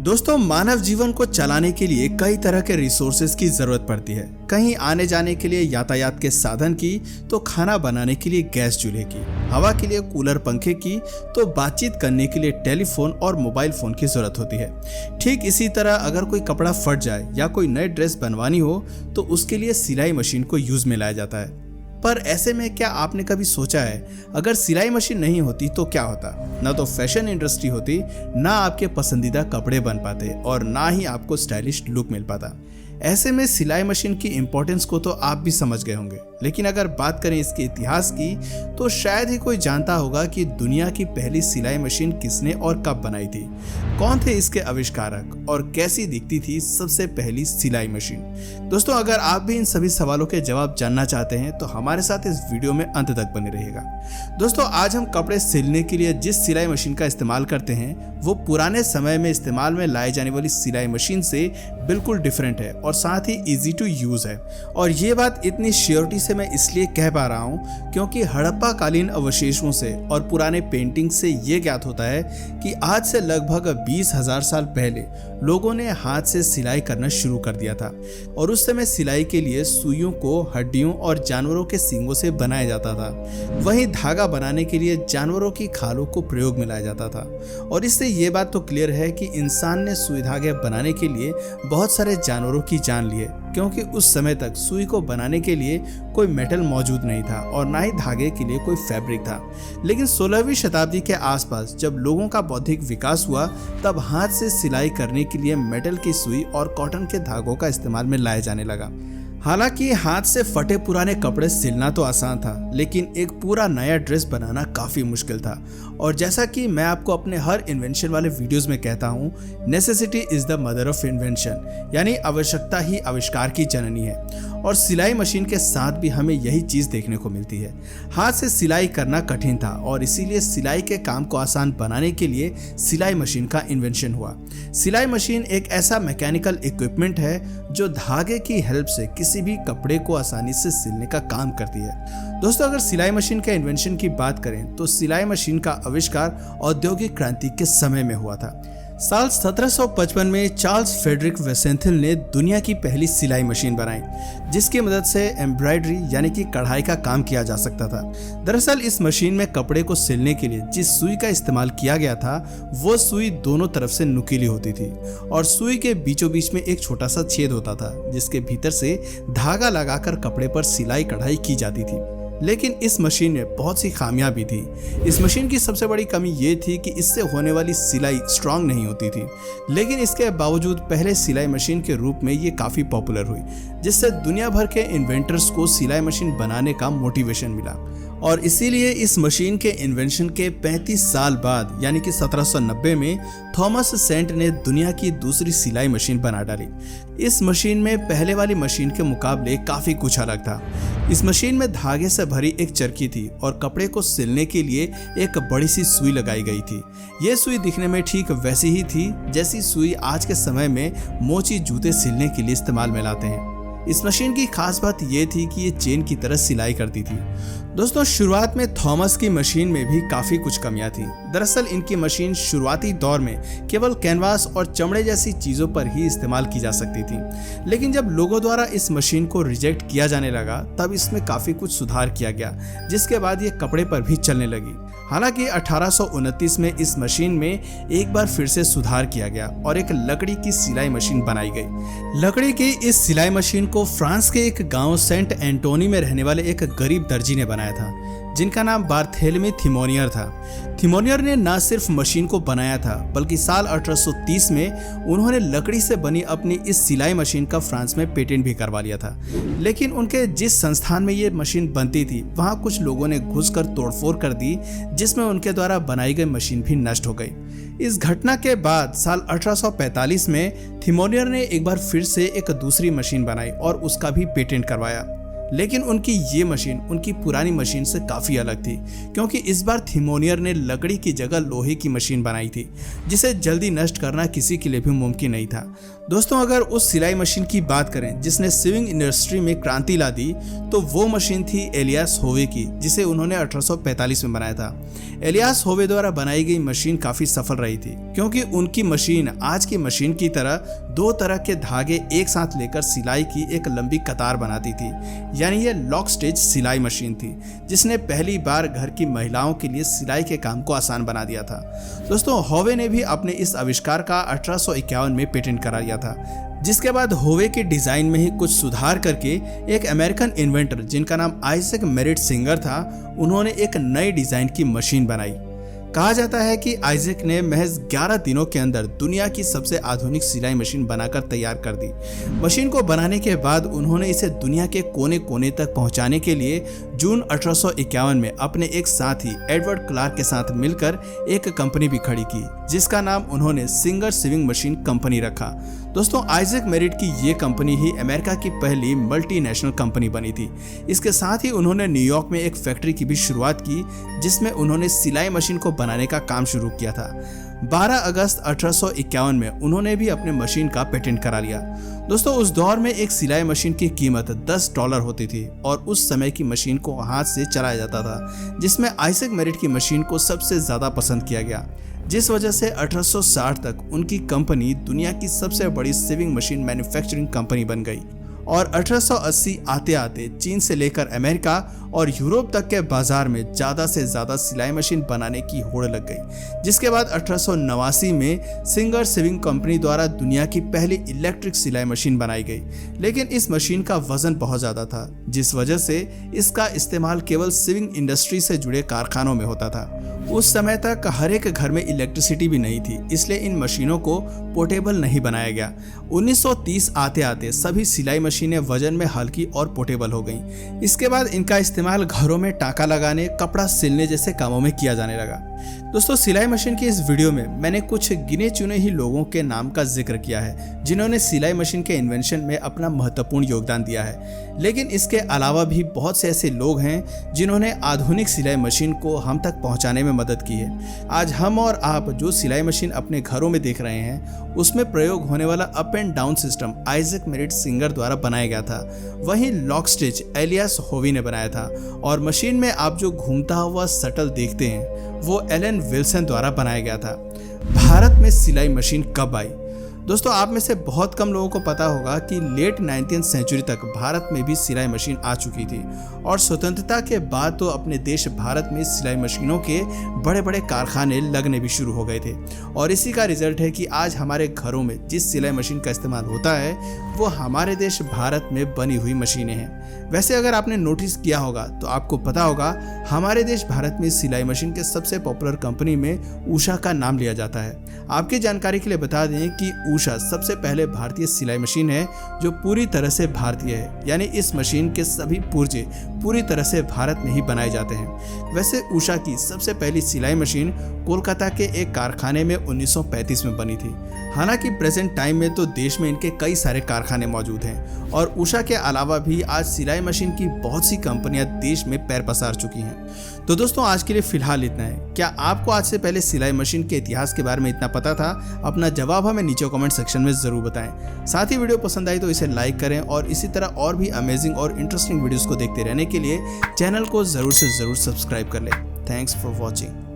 दोस्तों, मानव जीवन को चलाने के लिए कई तरह के रिसोर्सेज की जरूरत पड़ती है। कहीं आने जाने के लिए यातायात के साधन की, तो खाना बनाने के लिए गैस चूल्हे की, हवा के लिए कूलर पंखे की, तो बातचीत करने के लिए टेलीफोन और मोबाइल फोन की जरूरत होती है। ठीक इसी तरह अगर कोई कपड़ा फट जाए या कोई नई ड्रेस बनवानी हो तो उसके लिए सिलाई मशीन को यूज में लाया जाता है। पर ऐसे में क्या आपने कभी सोचा है, अगर सिलाई मशीन नहीं होती तो क्या होता? ना तो फैशन इंडस्ट्री होती, ना आपके पसंदीदा कपड़े बन पाते और ना ही आपको स्टाइलिश लुक मिल पाता। ऐसे में सिलाई मशीन की इम्पोर्टेंस को तो आप भी समझ गए होंगे, लेकिन अगर बात करें इसके इतिहास की तो शायद ही कोई जानता होगा कि दुनिया की पहली सिलाई मशीन किसने और कब बनाई थी, कौन थे इसके आविष्कारक और कैसी दिखती थी सबसे पहली सिलाई मशीन। दोस्तों, अगर आप भी इन सभी सवालों के जवाब जानना चाहते हैं तो हमारे साथ इस वीडियो में अंत तक बने रहिएगा। दोस्तों, आज हम कपड़े सिलने के लिए जिस सिलाई मशीन का इस्तेमाल करते हैं वो पुराने समय में इस्तेमाल में लाई जाने वाली सिलाई मशीन से बिल्कुल डिफरेंट है और साथ ही इजी टू यूज है। और ये बात इतनी श्योरिटी से मैं इसलिए कह पा रहा हूँ क्योंकि हड़प्पा कालीन अवशेषों से और पुराने पेंटिंग से ये ज्ञात होता है कि आज से लगभग 20,000 साल पहले लोगों ने हाथ से सिलाई करना शुरू कर दिया था। और उस समय सिलाई के लिए सुइयों को हड्डियों और जानवरों के सींगों से बनाया जाता था। वहीं धागा बनाने के लिए जानवरों की खालों को प्रयोग में लाया जाता था। और इससे ये बात तो क्लियर है कि इंसान ने सुई धागे बनाने के लिए बहुत सारे जानवरों की जान ली है, क्योंकि उस समय तक सुई को बनाने के लिए कोई मेटल मौजूद नहीं था और ना ही धागे के लिए कोई फैब्रिक था। लेकिन 16वीं शताब्दी के आसपास जब लोगों का बौद्धिक विकास हुआ तब हाथ से सिलाई करने के लिए मेटल की सुई और कॉटन के धागों का इस्तेमाल में लाया जाने लगा। हालांकि हाथ से फटे पुराने कपड़े सिलना तो आसान था, लेकिन एक पूरा नया ड्रेस बनाना काफी मुश्किल था। और जैसा कि मैं आपको अपने हर इन्वेंशन वाले वीडियोस में कहता हूँ, necessity is the mother of invention, यानी आवश्यकता ही आविष्कार की जननी है। और सिलाई मशीन के साथ भी हमें यही चीज देखने को मिलती है। हाथ से सिलाई करना कठिन था और इसीलिए सिलाई के काम को आसान बनाने के लिए सिलाई मशीन का इन्वेंशन हुआ। सिलाई मशीन एक ऐसा मैकेनिकल इक्विपमेंट है जो धागे की हेल्प से किसी भी कपड़े को आसानी से सिलने का काम करती है। दोस्तों, अगर सिलाई मशीन के इन्वेंशन की बात करें तो सिलाई मशीन का आविष्कार औद्योगिक क्रांति के समय में हुआ था। साल 1755 में चार्ल्स फ्रेडरिक वेसेंथिल ने दुनिया की पहली सिलाई मशीन बनाई, जिसकी मदद से एम्ब्रॉयडरी यानी कि कढ़ाई का काम किया जा सकता था। दरअसल इस मशीन में कपड़े को सिलने के लिए जिस सुई का इस्तेमाल किया गया था वो सुई दोनों तरफ से नुकीली होती थी और सुई के बीचों बीच में एक छोटा सा छेद होता था जिसके भीतर से धागा लगाकर कपड़े पर सिलाई कढ़ाई की जाती थी। लेकिन इस मशीन में बहुत सी खामियां भी थी। इस मशीन की सबसे बड़ी कमी ये थी कि इससे होने वाली सिलाई स्ट्रांग नहीं होती थी। लेकिन इसके बावजूद पहले सिलाई मशीन के रूप में ये काफ़ी पॉपुलर हुई, जिससे दुनिया भर के इन्वेंटर्स को सिलाई मशीन बनाने का मोटिवेशन मिला। और इसीलिए इस मशीन के इन्वेंशन के 35 साल बाद यानी कि 1790 में थॉमस सेंट ने दुनिया की दूसरी सिलाई मशीन बना डाली। इस मशीन में पहले वाली मशीन के मुकाबले काफ़ी कुछ अलग था। इस मशीन में धागे से भरी एक चरखी थी और कपड़े को सिलने के लिए एक बड़ी सी सुई लगाई गई थी। ये सुई दिखने में ठीक वैसी ही थी जैसी सुई आज के समय में मोची जूते सिलने के लिए इस्तेमाल में लाते हैं। इस मशीन की खास बात यह थी कि ये चेन की तरह सिलाई करती थी। दोस्तों, शुरुआत में थॉमस की मशीन में भी काफ़ी कुछ कमियां थी। दरअसल इनकी मशीन शुरुआती दौर में केवल कैनवास और चमड़े जैसी चीज़ों पर ही इस्तेमाल की जा सकती थी। लेकिन जब लोगों द्वारा इस मशीन को रिजेक्ट किया जाने लगा तब इसमें काफ़ी कुछ सुधार किया गया, जिसके बाद ये कपड़े पर भी चलने लगी। हालांकि 1829 में इस मशीन में एक बार फिर से सुधार किया गया और एक लकड़ी की सिलाई मशीन बनाई गई। लकड़ी की इस सिलाई मशीन को फ्रांस के एक गांव सेंट एंटोनी में रहने वाले एक गरीब दर्जी ने बनाया था, जिनका नाम बार्थेलमी थिमोनियर था। थिमोनियर ने न सिर्फ मशीन को बनाया था बल्कि साल 1830 में उन्होंने लकड़ी से बनी अपनी इस सिलाई मशीन का फ्रांस में पेटेंट भी करवा लिया था। लेकिन उनके जिस संस्थान में ये मशीन बनती थी वहाँ कुछ लोगों ने घुसकर तोड़फोड़ कर दी, जिसमें उनके द्वारा बनाई गई मशीन भी नष्ट हो गई। इस घटना के बाद साल 1845 में थिमोनियर ने एक बार फिर से एक दूसरी मशीन बनाई और उसका भी पेटेंट करवाया। लेकिन उनकी ये मशीन उनकी पुरानी मशीन से काफ़ी अलग थी, क्योंकि इस बार थिमोनियर ने लकड़ी की जगह लोहे की मशीन बनाई थी, जिसे जल्दी नष्ट करना किसी के लिए भी मुमकिन नहीं था। दोस्तों, अगर उस सिलाई मशीन की बात करें जिसने सीविंग इंडस्ट्री में क्रांति ला दी, तो वो मशीन थी एलियास होवे की, जिसे उन्होंने 1845 में बनाया था। एलियास होवे द्वारा बनाई गई मशीन काफ़ी सफल रही थी, क्योंकि उनकी मशीन आज की मशीन की तरह दो तरह के धागे एक साथ लेकर सिलाई की एक लंबी कतार बनाती थी, यानी ये लॉक स्टिच सिलाई मशीन थी, जिसने पहली बार घर की महिलाओं के लिए सिलाई के काम को आसान बना दिया था। दोस्तों, होवे ने भी अपने इस आविष्कार का 1851 में पेटेंट करा लिया था, जिसके बाद होवे के डिजाइन में ही कुछ सुधार करके एक अमेरिकन इन्वेंटर जिनका नाम आइजैक मेरिट सिंगर था, उन्होंने एक नई डिजाइन की मशीन बनाई। कहा जाता है कि आइजैक ने महज 11 दिनों के अंदर दुनिया की सबसे आधुनिक सिलाई मशीन बनाकर तैयार कर दी। मशीन को बनाने के बाद उन्होंने इसे दुनिया के कोने कोने तक पहुंचाने के लिए जून 1851 में अपने एक साथी एडवर्ड क्लार्क के साथ मिलकर एक कंपनी भी खड़ी की, जिसका नाम उन्होंने सिंगर सीविंग मशीन कंपनी रखा। दोस्तों, आइजैक मेरिट की ये कंपनी ही अमेरिका की पहली मल्टीनेशनल कंपनी बनी थी। इसके साथ ही उन्होंने न्यूयॉर्क में एक फैक्ट्री की भी शुरुआत की, जिसमें उन्होंने सिलाई मशीन को बनाने का काम शुरू किया था। 12 अगस्त 1851 में उन्होंने भी अपने मशीन का पेटेंट करा लिया। दोस्तों, उस दौर में एक सिलाई मशीन की कीमत $10 होती थी और उस समय की मशीन को हाथ से चलाया जाता था, जिसमें आइजैक मेरिट की मशीन को सबसे ज़्यादा पसंद किया गया, जिस वजह से 1860 तक उनकी कंपनी दुनिया की सबसे बड़ी सीविंग मशीन मैन्युफैक्चरिंग कंपनी बन गई और 1880 आते आते चीन से लेकर अमेरिका और यूरोप तक के बाजार में ज़्यादा से ज़्यादा सिलाई मशीन बनाने की होड़ लग गई, जिसके बाद 1889 में सिंगर सीविंग कंपनी द्वारा दुनिया की पहली इलेक्ट्रिक सिलाई मशीन बनाई गई। लेकिन इस मशीन का वजन बहुत ज़्यादा था, जिस वजह से इसका इस्तेमाल केवल सीविंग इंडस्ट्री से जुड़े कारखानों में होता था। उस समय तक हर एक घर में इलेक्ट्रिसिटी भी नहीं थी, इसलिए इन मशीनों को पोर्टेबल नहीं बनाया गया। 1930 आते आते सभी सिलाई मशीनें वजन में हल्की और पोर्टेबल हो गईं। इसके बाद इनका इस्तेमाल घरों में टाका लगाने, कपड़ा सिलने जैसे कामों में किया जाने लगा। दोस्तों, सिलाई मशीन की इस वीडियो में मैंने कुछ गिने चुने ही लोगों के नाम का जिक्र किया है, जिन्होंने सिलाई मशीन के इन्वेंशन में अपना महत्वपूर्ण योगदान दिया है। लेकिन इसके अलावा भी बहुत से ऐसे लोग हैं जिन्होंने आधुनिक सिलाई मशीन को हम तक पहुंचाने में मदद की है। आज हम और आप जो सिलाई मशीन अपने घरों में देख रहे हैं, उसमें प्रयोग होने वाला up and down system Isaac merit singer द्वारा बनाया गया था। वहीं लॉक स्टिच एलियास होवे ने बनाया था और मशीन में आप जो घूमता हुआ शटल देखते हैं, वो एलन विल्सन द्वारा बनाया गया था। भारत में सिलाई मशीन कब आई? दोस्तों, आप में से बहुत कम लोगों को पता होगा कि लेट 19वीं सेंचुरी तक भारत में भी सिलाई मशीन आ चुकी थी और स्वतंत्रता के बाद तो अपने देश भारत में सिलाई मशीनों के बड़े बड़े कारखाने लगने भी शुरू हो गए थे। और इसी का रिजल्ट है कि आज हमारे घरों में जिस सिलाई मशीन का इस्तेमाल होता है, वो हमारे देश भारत में बनी हुई मशीनें हैं। वैसे अगर आपने नोटिस किया होगा तो आपको पता होगा हमारे देश भारत में सिलाई मशीन के सबसे पॉपुलर कंपनी में उषा का नाम लिया जाता है। आपकी जानकारी के लिए बता दें कि उषा सबसे पहले भारतीय सिलाई मशीन है जो पूरी तरह से भारतीय है, यानी इस मशीन के सभी पुर्जे पूरी तरह से भारत में ही बनाए जाते हैं। वैसे उषा की सबसे पहली सिलाई मशीन कोलकाता के एक कारखाने में 1935 में बनी थी। हालांकि प्रेजेंट टाइम में तो देश में इनके कई सारे कारखाने मौजूद हैं और उषा के अलावा भी आज सिलाई मशीन की बहुत सी कंपनियां देश में पैर पसार चुकी हैं। तो दोस्तों, आज के लिए फिलहाल इतना है। क्या आपको आज से पहले सिलाई मशीन के इतिहास के बारे में इतना पता था? अपना जवाब हमें नीचे कमेंट सेक्शन में जरूर बताएं। साथ ही वीडियो पसंद आई तो इसे लाइक करें और इसी तरह और भी अमेजिंग और इंटरेस्टिंग वीडियोस को देखते रहने के लिए चैनल को जरूर से जरूर सब्सक्राइब कर लें। Thanks for watching.